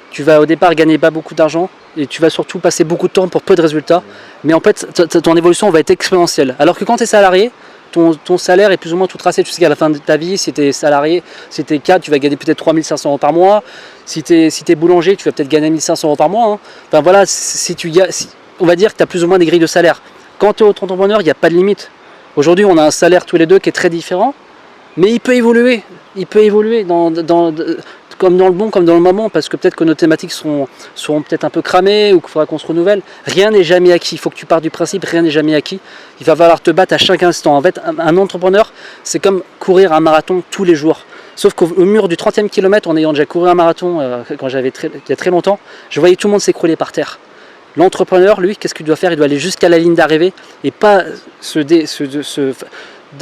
tu vas au départ gagner pas beaucoup d'argent et tu vas surtout passer beaucoup de temps pour peu de résultats. Mais en fait, ton évolution va être exponentielle. Alors que quand tu es salarié, ton salaire est plus ou moins tout tracé. Tu sais qu'à la fin de ta vie, si tu es salarié, si tu es cadre, tu vas gagner peut-être 3 500 € par mois. Si tu es boulanger, tu vas peut-être gagner 1 500 € par mois. Hein. Enfin voilà, on va dire que tu as plus ou moins des grilles de salaire. Quand tu es auto-entrepreneur, il n'y a pas de limite. Aujourd'hui, on a un salaire tous les deux qui est très différent, mais il peut évoluer. Il peut évoluer comme dans le bon, comme dans le moment, parce que peut-être que nos thématiques seront peut-être un peu cramées ou qu'il faudra qu'on se renouvelle. Rien n'est jamais acquis. Il faut que tu partes du principe, rien n'est jamais acquis. Il va falloir te battre à chaque instant. En fait, un entrepreneur, c'est comme courir un marathon tous les jours. Sauf qu'au mur du 30e kilomètre, en ayant déjà couru un marathon quand il y a très longtemps, je voyais tout le monde s'écrouler par terre. L'entrepreneur, lui, qu'est-ce qu'il doit faire? Il doit aller jusqu'à la ligne d'arrivée et pas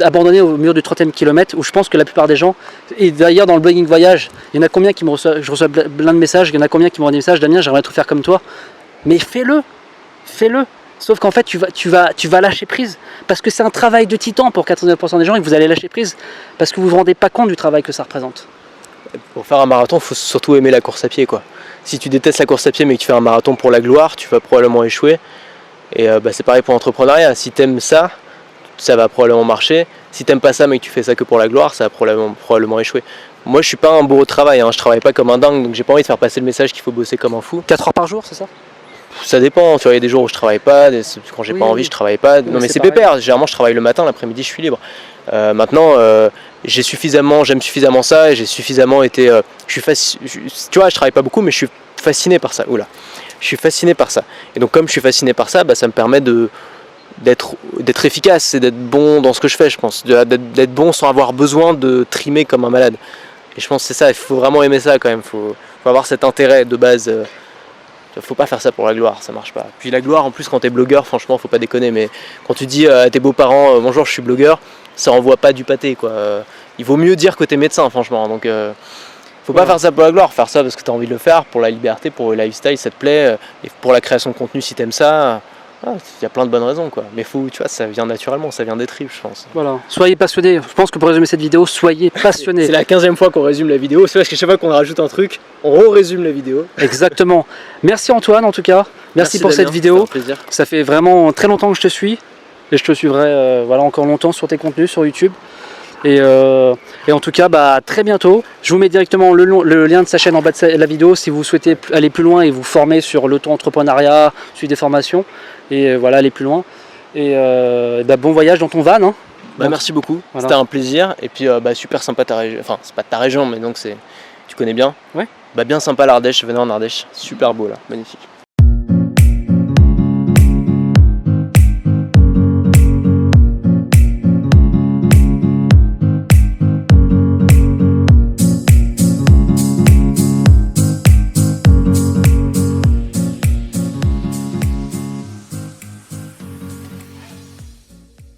abandonné au mur du 30e kilomètre, où je pense que la plupart des gens, et d'ailleurs dans le blogging voyage, il y en a combien qui me reçoivent, je reçois plein de messages, il y en a combien qui me rendent des messages, Damien, j'aimerais tout faire comme toi, mais fais-le, sauf qu'en fait tu vas lâcher prise, parce que c'est un travail de titan pour 99% des gens, et que vous allez lâcher prise, parce que vous ne vous rendez pas compte du travail que ça représente. Pour faire un marathon, il faut surtout aimer la course à pied, quoi. Si tu détestes la course à pied mais que tu fais un marathon pour la gloire, tu vas probablement échouer, et c'est pareil pour l'entrepreneuriat. Si tu aimes ça, ça va probablement marcher. Si t'aimes pas ça mais que tu fais ça que pour la gloire, ça va probablement échouer. Moi je suis pas un bourreau de travail, je travaille pas comme un dingue, donc j'ai pas envie de faire passer le message qu'il faut bosser comme un fou. 4 heures par jour, c'est ça? Ça dépend, tu vois, il y a des jours où je travaille pas, quand j'ai pas envie je travaille pas. Non mais c'est pépère, généralement je travaille le matin, l'après-midi je suis libre. Maintenant j'aime suffisamment ça et j'ai suffisamment été... tu vois, je travaille pas beaucoup mais je suis fasciné par ça. Oula. Je suis fasciné par ça. Et donc comme je suis fasciné par ça, ça me permet d'être efficace et d'être bon dans ce que je fais, je pense, d'être bon sans avoir besoin de trimer comme un malade. Et je pense que c'est ça, il faut vraiment aimer ça quand même, faut avoir cet intérêt de base. Faut pas faire ça pour la gloire, ça marche pas. Puis la gloire en plus quand t'es blogueur, franchement faut pas déconner, mais quand tu dis à tes beaux-parents bonjour je suis blogueur, ça envoie pas du pâté quoi. Il vaut mieux dire que t'es médecin franchement, donc faut pas faire ça pour la gloire, faire ça parce que t'as envie de le faire, pour la liberté, pour le lifestyle ça te plaît, et pour la création de contenu si t'aimes ça. Il y a plein de bonnes raisons quoi, mais tu vois, ça vient naturellement, ça vient des tripes je pense. Voilà, soyez passionnés, je pense que pour résumer cette vidéo, soyez passionnés. C'est la 15e fois qu'on résume la vidéo, c'est parce que chaque fois qu'on rajoute un truc, on résume la vidéo. Exactement. Merci Antoine en tout cas, merci pour Damien, cette vidéo, plaisir. Ça fait vraiment très longtemps que je te suis, et je te suivrai encore longtemps sur tes contenus sur YouTube. Et en tout cas, à très bientôt. Je vous mets directement le lien de sa chaîne en bas de la vidéo si vous souhaitez aller plus loin et vous former sur l'auto-entrepreneuriat, suivre des formations et aller plus loin. Et bon voyage dans ton van. Hein. Merci beaucoup, voilà. C'était un plaisir. Et puis super sympa ta région, enfin c'est pas ta région mais donc tu connais bien. Ouais. Bien sympa l'Ardèche, venez en Ardèche, super beau là, magnifique.